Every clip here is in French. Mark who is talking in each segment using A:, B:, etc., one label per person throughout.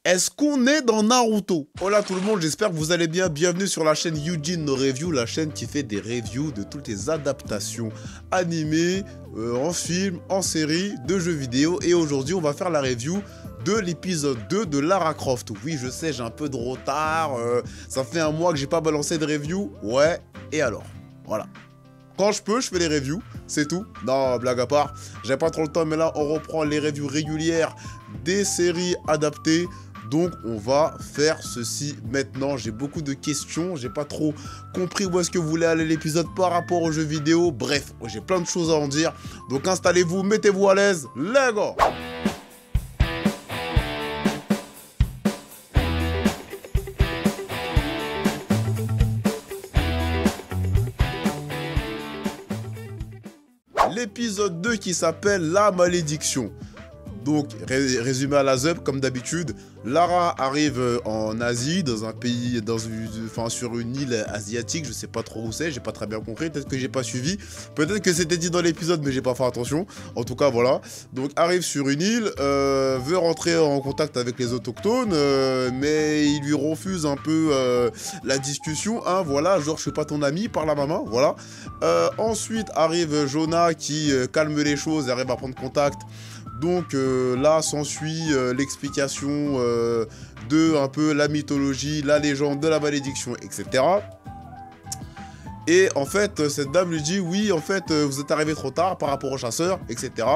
A: Est-ce qu'on est dans Naruto? Hola tout le monde, j'espère que vous allez bien. Bienvenue sur la chaîne Yujin No Review, la chaîne qui fait des reviews de toutes les adaptations animées, en film, en série, de jeux vidéo. Et aujourd'hui, on va faire la review de l'épisode 2 de Lara Croft. Oui, je sais, j'ai un peu de retard. Ça fait un mois que j'ai pas balancé de review. Ouais, et alors? Voilà. Quand je peux, je fais les reviews, c'est tout. Non, blague à part, j'ai pas trop le temps, mais là, on reprend les reviews régulières des séries adaptées. Donc, on va faire ceci maintenant. J'ai beaucoup de questions, j'ai pas trop compris où est-ce que voulait aller l'épisode par rapport aux jeux vidéo. Bref, j'ai plein de choses à en dire. Donc, installez-vous, mettez-vous à l'aise. Let's go! L'épisode 2 qui s'appelle La Malédiction. Donc, résumé à la ZUP, comme d'habitude, Lara arrive en Asie, dans un pays, sur une île asiatique, je sais pas trop où c'est, j'ai pas très bien compris, peut-être que j'ai pas suivi, peut-être que c'était dit dans l'épisode, mais j'ai pas fait attention, en tout cas, voilà. Donc, arrive sur une île, veut rentrer en contact avec les autochtones, mais il lui refuse un peu la discussion, hein, voilà, genre, je suis pas ton ami, par la maman, voilà. Ensuite, arrive Jonah qui calme les choses, arrive à prendre contact. Donc là s'ensuit l'explication de un peu la mythologie, la légende de la malédiction, etc. Et en fait, cette dame lui dit, oui, en fait, vous êtes arrivé trop tard par rapport au chasseur, etc.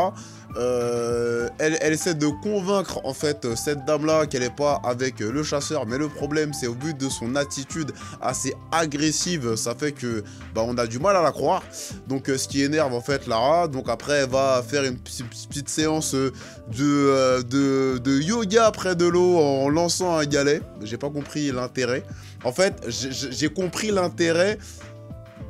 A: Elle essaie de convaincre, en fait, cette dame-là qu'elle n'est pas avec le chasseur. Mais le problème, c'est au but de son attitude assez agressive, ça fait que, bah, on a du mal à la croire. Donc, ce qui énerve, en fait, Lara. Donc, après, elle va faire une petite séance de yoga près de l'eau en lançant un galet. J'ai pas compris l'intérêt. En fait, j'ai compris l'intérêt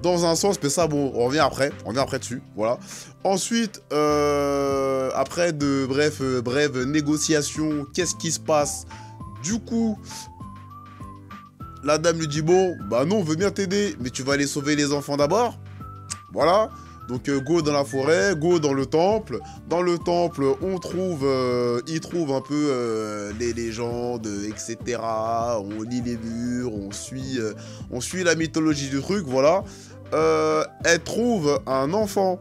A: dans un sens, mais ça, bon, on revient après dessus, voilà. Ensuite, après de brèves négociations, qu'est-ce qui se passe? Du coup, la dame lui dit, bon, bah non, on veut bien t'aider, mais tu vas aller sauver les enfants d'abord, voilà. Donc, go dans la forêt, go dans le temple. Dans le temple, il trouve un peu les légendes, etc. On lit les murs, on suit la mythologie du truc, voilà. Elle trouve un enfant.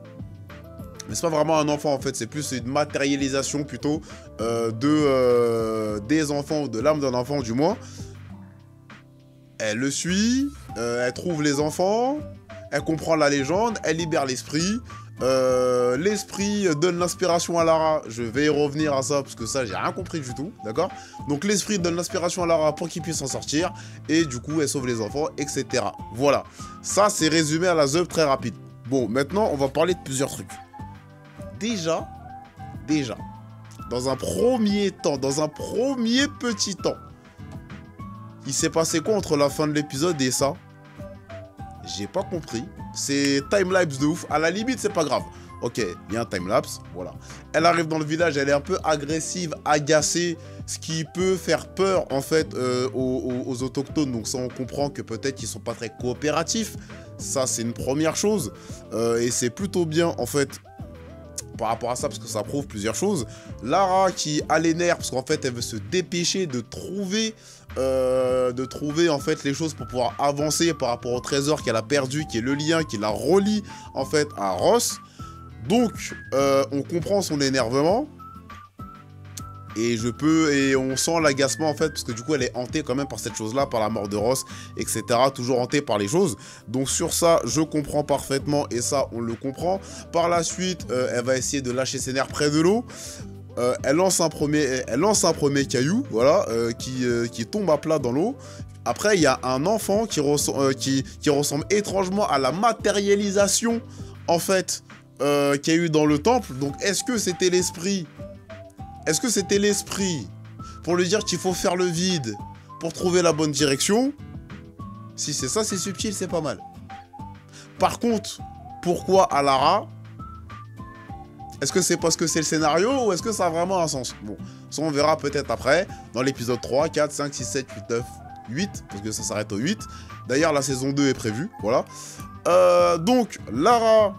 A: Mais c'est pas vraiment un enfant, en fait. C'est plus une matérialisation, plutôt, des enfants, ou de l'âme d'un enfant, du moins. Elle le suit. Elle trouve les enfants. Elle comprend la légende, elle libère l'esprit. L'esprit donne l'inspiration à Lara. Je vais y revenir à ça parce que ça, j'ai rien compris du tout, d'accord? Donc l'esprit donne l'inspiration à Lara pour qu'il puisse s'en sortir. Et du coup, elle sauve les enfants, etc. Voilà. Ça, c'est résumé à la ZUP très rapide. Bon, maintenant, on va parler de plusieurs trucs. Déjà, dans un premier temps, dans un premier petit temps, il s'est passé quoi entre la fin de l'épisode et ça? J'ai pas compris. C'est timelapse de ouf. À la limite, c'est pas grave. Ok, il y a un timelapse. Voilà. Elle arrive dans le village, elle est un peu agressive, agacée. Ce qui peut faire peur, en fait, aux autochtones. Donc ça, on comprend que peut-être qu'ils sont pas très coopératifs. Ça, c'est une première chose. Et c'est plutôt bien, en fait, par rapport à ça, parce que ça prouve plusieurs choses. Lara qui a les nerfs, parce qu'en fait, elle veut se dépêcher de trouver en fait les choses pour pouvoir avancer par rapport au trésor qu'elle a perdu, qui est le lien qui la relie en fait à Ross. Donc on comprend son énervement et on sent l'agacement en fait, parce que du coup elle est hantée quand même par cette chose là, par la mort de Ross, etc. Toujours hantée par les choses. Donc sur ça je comprends parfaitement, et ça on le comprend. Par la suite elle va essayer de lâcher ses nerfs près de l'eau. Elle lance un premier caillou, voilà, qui tombe à plat dans l'eau. Après, il y a un enfant qui ressemble étrangement à la matérialisation, en fait, qu'il y a eu dans le temple. Donc, est-ce que c'était l'esprit? Est-ce que c'était l'esprit pour lui dire qu'il faut faire le vide pour trouver la bonne direction? Si c'est ça, c'est subtil, c'est pas mal. Par contre, pourquoi à Lara? Est-ce que c'est parce que c'est le scénario ou est-ce que ça a vraiment un sens? Bon, ça on verra peut-être après, dans l'épisode 3, 4, 5, 6, 7, 8, 9, 8, parce que ça s'arrête au 8. D'ailleurs, la saison 2 est prévue, voilà. Donc, Lara,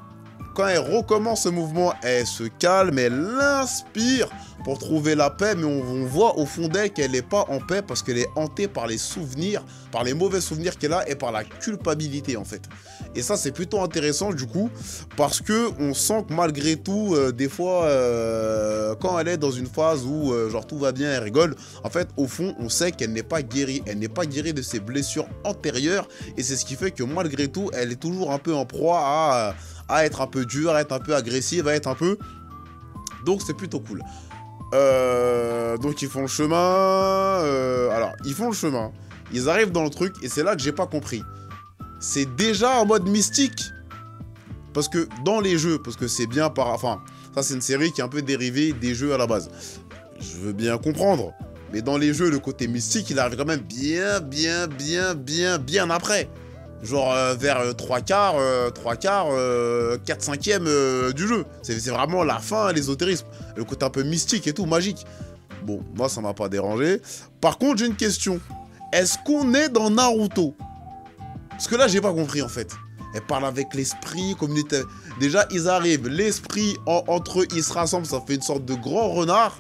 A: quand elle recommence ce mouvement, elle se calme, elle inspire pour trouver la paix, mais on voit au fond d'elle qu'elle n'est pas en paix parce qu'elle est hantée par les souvenirs, par les mauvais souvenirs qu'elle a et par la culpabilité en fait. Et ça c'est plutôt intéressant du coup parce que on sent que malgré tout, des fois, quand elle est dans une phase où genre tout va bien, elle rigole, en fait au fond on sait qu'elle n'est pas guérie, elle n'est pas guérie de ses blessures antérieures et c'est ce qui fait que malgré tout, elle est toujours un peu en proie à être un peu dure, à être un peu agressive, à être un peu... Donc c'est plutôt cool. Donc ils font le chemin. Alors, ils font le chemin. Ils arrivent dans le truc et c'est là que j'ai pas compris. C'est déjà en mode mystique. Parce que dans les jeux, parce que c'est bien par... Enfin, ça c'est une série qui est un peu dérivée des jeux à la base. Je veux bien comprendre. Mais dans les jeux, le côté mystique, il arrive quand même bien après. Genre vers 3/4, 4/5 du jeu. C'est vraiment la fin, l'ésotérisme. Le côté un peu mystique et tout, magique. Bon, moi ça m'a pas dérangé. Par contre, j'ai une question. Est-ce qu'on est dans Naruto? Parce que là, j'ai pas compris en fait. Elle parle avec l'esprit, communauté. Déjà, ils arrivent, l'esprit entre eux, ils se rassemblent, ça fait une sorte de grand renard.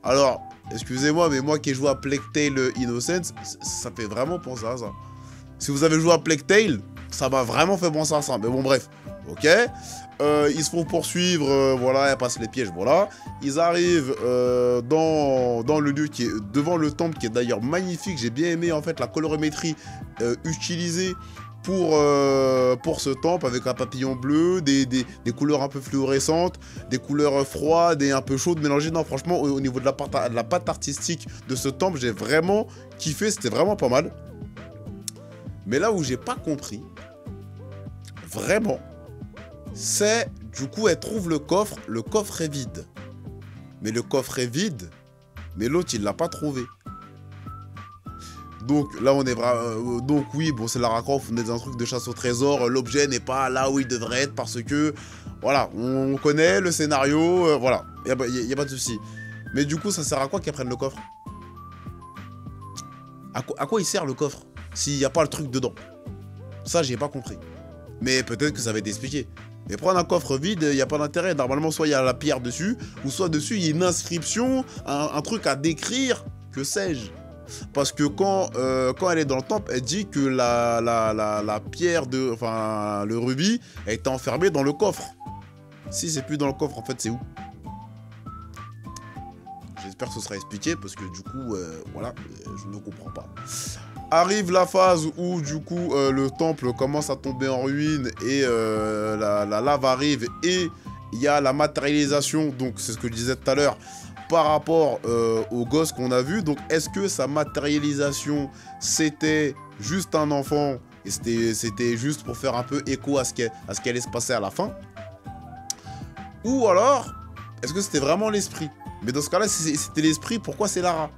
A: Alors, excusez-moi, mais moi qui ai joué à Plague Tale Innocence, ça fait vraiment penser à ça. Si vous avez joué à Plague Tale, ça m'a vraiment fait penser à ça. Mais bon, bref. Ok. Ils se font poursuivre. Voilà, elle passe les pièges. Voilà. Ils arrivent dans le lieu qui est devant le temple, qui est d'ailleurs magnifique. J'ai bien aimé, en fait, la colorimétrie utilisée pour ce temple, avec un papillon bleu, des couleurs un peu fluorescentes, des couleurs froides et un peu chaudes mélangées. Non, franchement, au niveau de la patte artistique de ce temple, j'ai vraiment kiffé. C'était vraiment pas mal. Mais là où j'ai pas compris, vraiment, c'est du coup elle trouve le coffre est vide. Mais le coffre est vide, mais l'autre il l'a pas trouvé. Donc là on est vraiment... donc oui, bon c'est Lara Croft, on est dans un truc de chasse au trésor, l'objet n'est pas là où il devrait être parce que... Voilà, on connaît le scénario, voilà, y a pas de souci. Mais du coup ça sert à quoi qu'ils prennent le coffre? À quoi il sert le coffre s'il n'y a pas le truc dedans? Ça, j'ai pas compris. Mais peut-être que ça va être expliqué. Mais prendre un coffre vide, il n'y a pas d'intérêt. Normalement, soit il y a la pierre dessus, ou soit dessus, il y a une inscription, un truc à décrire, que sais-je. Parce que quand elle est dans le temple, elle dit que la pierre, enfin, le rubis, a été enfermé dans le coffre. Si c'est plus dans le coffre, en fait, c'est où? J'espère que ce sera expliqué, parce que du coup, voilà, je ne comprends pas. Arrive la phase où du coup le temple commence à tomber en ruine et la lave arrive et il y a la matérialisation, donc c'est ce que je disais tout à l'heure, par rapport au gosse qu'on a vu. Donc est-ce que sa matérialisation c'était juste un enfant et c'était juste pour faire un peu écho à ce qui allait se passer à la fin? Ou alors, est-ce que c'était vraiment l'esprit? Mais dans ce cas-là, si c'était l'esprit, pourquoi c'est Lara?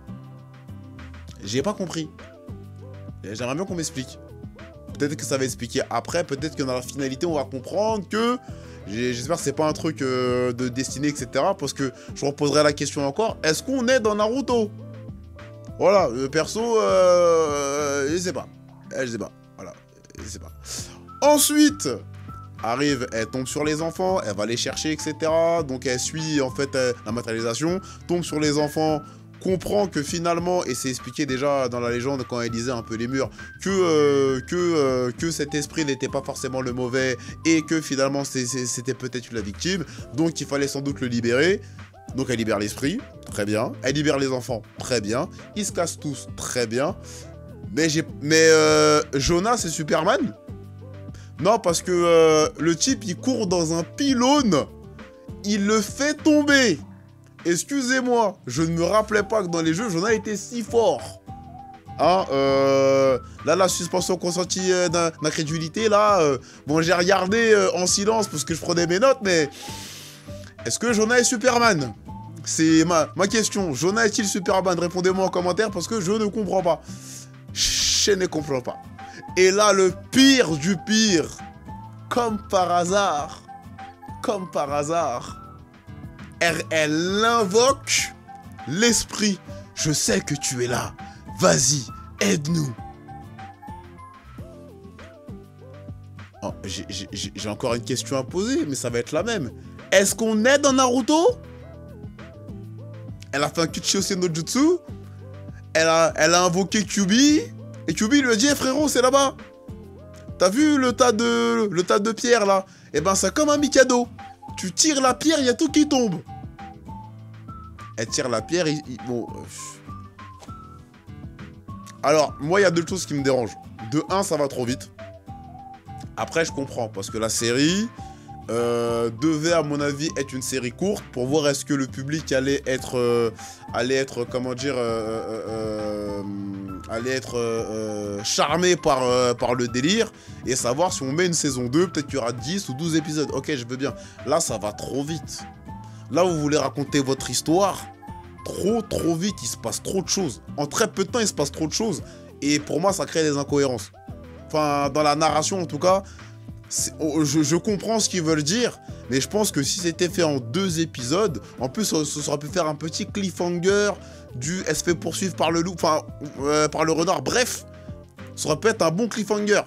A: J'ai pas compris. J'aimerais bien qu'on m'explique. Peut-être que ça va expliquer après, peut-être que dans la finalité, on va comprendre que... J'espère que c'est pas un truc de destinée, etc. Parce que je reposerai la question encore. Est-ce qu'on est dans Naruto? Voilà, perso, je sais pas. Je sais pas, voilà, je sais pas. Ensuite, arrive, elle tombe sur les enfants, elle va les chercher, etc. Donc elle suit, en fait, la matérialisation, tombe sur les enfants... comprend que finalement, et c'est expliqué déjà dans la légende quand elle lisait un peu les murs, que cet esprit n'était pas forcément le mauvais et que finalement c'était peut-être la victime, donc il fallait sans doute le libérer. Donc elle libère l'esprit, très bien. Elle libère les enfants, très bien. Ils se cassent tous, très bien. Mais Jonas c'est Superman? Non, parce que le type il court dans un pylône, il le fait tomber. Excusez-moi, je ne me rappelais pas que dans les jeux, Jonas était si fort. Hein, là, la suspension consentie d'incrédulité, là, bon, j'ai regardé en silence parce que je prenais mes notes, mais est-ce que Jonas est Superman? C'est ma question. Jonas est-il Superman? Répondez-moi en commentaire parce que je ne comprends pas. Je ne comprends pas. Et là, le pire du pire, comme par hasard, elle invoque l'esprit. Je sais que tu es là. Vas-y, aide-nous. Oh, j'ai encore une question à poser, mais ça va être la même. Est-ce qu'on est dans Naruto? elle a fait un Kuchiyose no Jutsu, elle a invoqué Kyuubi, et Kyuubi lui a dit, hey, frérot, c'est là-bas. T'as vu le tas de pierres, là? Eh ben, c'est comme un Mikado. Tu tires la pierre, il y a tout qui tombe. Elle tire la pierre, bon... Alors, moi, il y a deux choses qui me dérangent. De un, ça va trop vite. Après, je comprends, parce que la série devait, à mon avis, être une série courte pour voir est-ce que le public allait être comment dire, charmé par le délire, et savoir si on met une saison 2, peut-être qu'il y aura 10 ou 12 épisodes. Ok, je veux bien. Là, ça va trop vite. Là, vous voulez raconter votre histoire trop vite, il se passe trop de choses. En très peu de temps, il se passe trop de choses. Et pour moi, ça crée des incohérences. Enfin, dans la narration, en tout cas, je comprends ce qu'ils veulent dire, mais je pense que si c'était fait en 2 épisodes, en plus, ça aurait pu faire un petit cliffhanger du « elle se fait poursuivre par le loup », enfin, par le renard. Bref, ça aurait pu être un bon cliffhanger.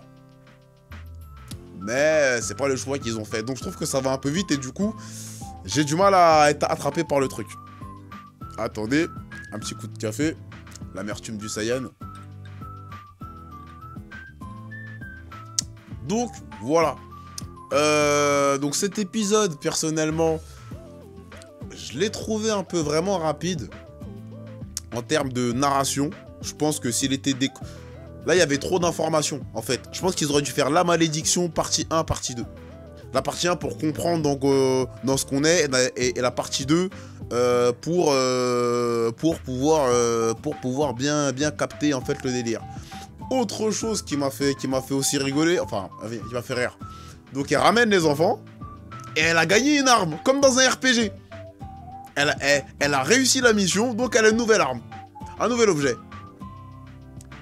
A: Mais c'est pas le choix qu'ils ont fait. Donc, je trouve que ça va un peu vite et du coup, j'ai du mal à être attrapé par le truc. Attendez, un petit coup de café. L'amertume du Saiyan. Donc, voilà. Donc cet épisode, personnellement, je l'ai trouvé un peu vraiment rapide. En termes de narration. Je pense que s'il était... Là, il y avait trop d'informations, en fait. Je pense qu'ils auraient dû faire la malédiction, partie 1, partie 2. La partie 1 pour comprendre donc, dans ce qu'on est, et la partie 2 pour pouvoir bien capter en fait le délire. Autre chose qui m'a fait aussi rigoler, enfin qui m'a fait rire. Donc elle ramène les enfants et elle a gagné une arme, comme dans un RPG. Elle a réussi la mission, donc elle a une nouvelle arme, un nouvel objet.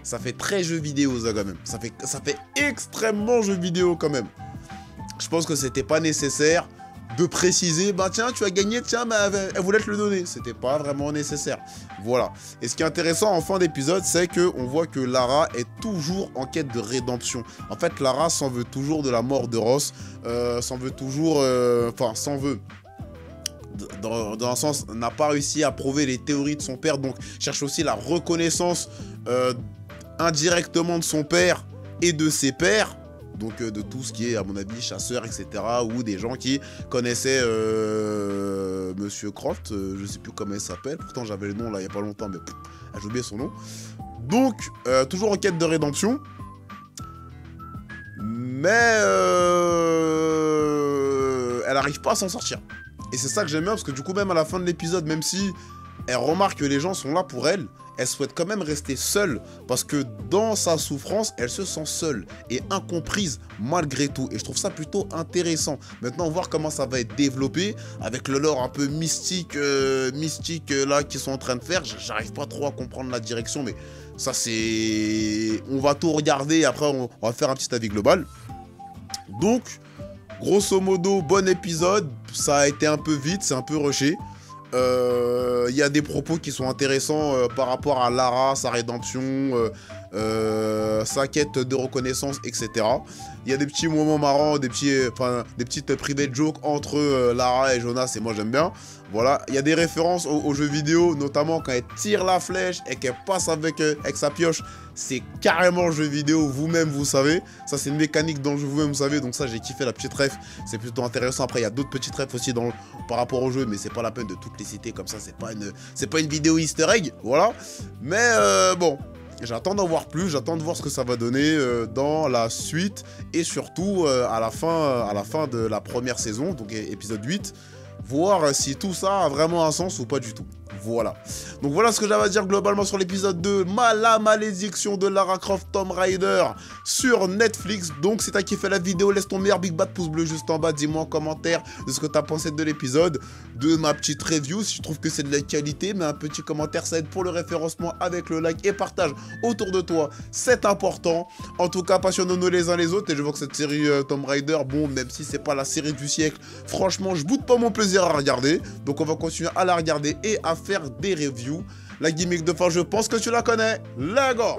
A: Ça fait très jeu vidéo ça quand même. Ça fait extrêmement jeu vidéo quand même. Je pense que c'était pas nécessaire de préciser, bah tiens, tu as gagné, tiens, mais elle voulait te le donner. C'était pas vraiment nécessaire. Voilà. Et ce qui est intéressant en fin d'épisode, c'est qu'on voit que Lara est toujours en quête de rédemption. En fait, Lara s'en veut toujours de la mort de Ross. S'en veut toujours... Enfin, s'en veut... Dans un sens, n'a pas réussi à prouver les théories de son père. Donc, cherche aussi la reconnaissance indirectement de son père et de ses pères. Donc de tout ce qui est, à mon avis, chasseur, etc. Ou des gens qui connaissaient Monsieur Croft, je sais plus comment il s'appelle. Pourtant, j'avais le nom là il n'y a pas longtemps, mais j'ai oublié son nom. Donc, toujours en quête de rédemption. Mais elle n'arrive pas à s'en sortir. Et c'est ça que j'aime bien, parce que du coup, même à la fin de l'épisode, même si elle remarque que les gens sont là pour elle, elle souhaite quand même rester seule, parce que dans sa souffrance, elle se sent seule et incomprise malgré tout. Et je trouve ça plutôt intéressant. Maintenant, voir comment ça va être développé, avec le lore un peu mystique là qu'ils sont en train de faire. J'arrive pas trop à comprendre la direction, mais ça c'est... On va tout regarder, et après on va faire un petit avis global. Donc, grosso modo, bon épisode. Ça a été un peu vite, c'est un peu rushé. Il y a des propos qui sont intéressants par rapport à Lara, sa rédemption, sa quête de reconnaissance, etc. Il y a des petits moments marrants, des petites private jokes entre Lara et Jonas, et moi j'aime bien. Voilà, il y a des références aux jeux vidéo, notamment quand elle tire la flèche et qu'elle passe avec sa pioche. C'est carrément jeu vidéo, vous-même vous savez. Ça c'est une mécanique dans le jeu, vous-même vous savez. Donc ça j'ai kiffé la petite ref, c'est plutôt intéressant. Après il y a d'autres petites refs aussi par rapport au jeu, mais c'est pas la peine de toutes les citer comme ça. C'est pas une vidéo easter egg, voilà. Mais bon, j'attends d'en voir plus, j'attends de voir ce que ça va donner dans la suite. Et surtout à la fin de la première saison, donc épisode 8. Voir si tout ça a vraiment un sens ou pas du tout. Voilà. Donc voilà ce que j'avais à dire globalement sur l'épisode 2. La malédiction de Lara Croft Tomb Raider sur Netflix. Donc si t'as kiffé la vidéo, laisse ton meilleur big bad pouce bleu juste en bas. Dis-moi en commentaire de ce que t'as pensé de l'épisode, de ma petite review. Si je trouve que c'est de la qualité, mais un petit commentaire, ça aide pour le référencement avec le like et partage autour de toi. C'est important. En tout cas, passionnons-nous les uns les autres. Et je vois que cette série Tomb Raider, bon, même si c'est pas la série du siècle, franchement, je boude pas mon plaisir à regarder. Donc on va continuer à la regarder et à faire des reviews. La gimmick de fin, je pense que tu la connais. Let's go!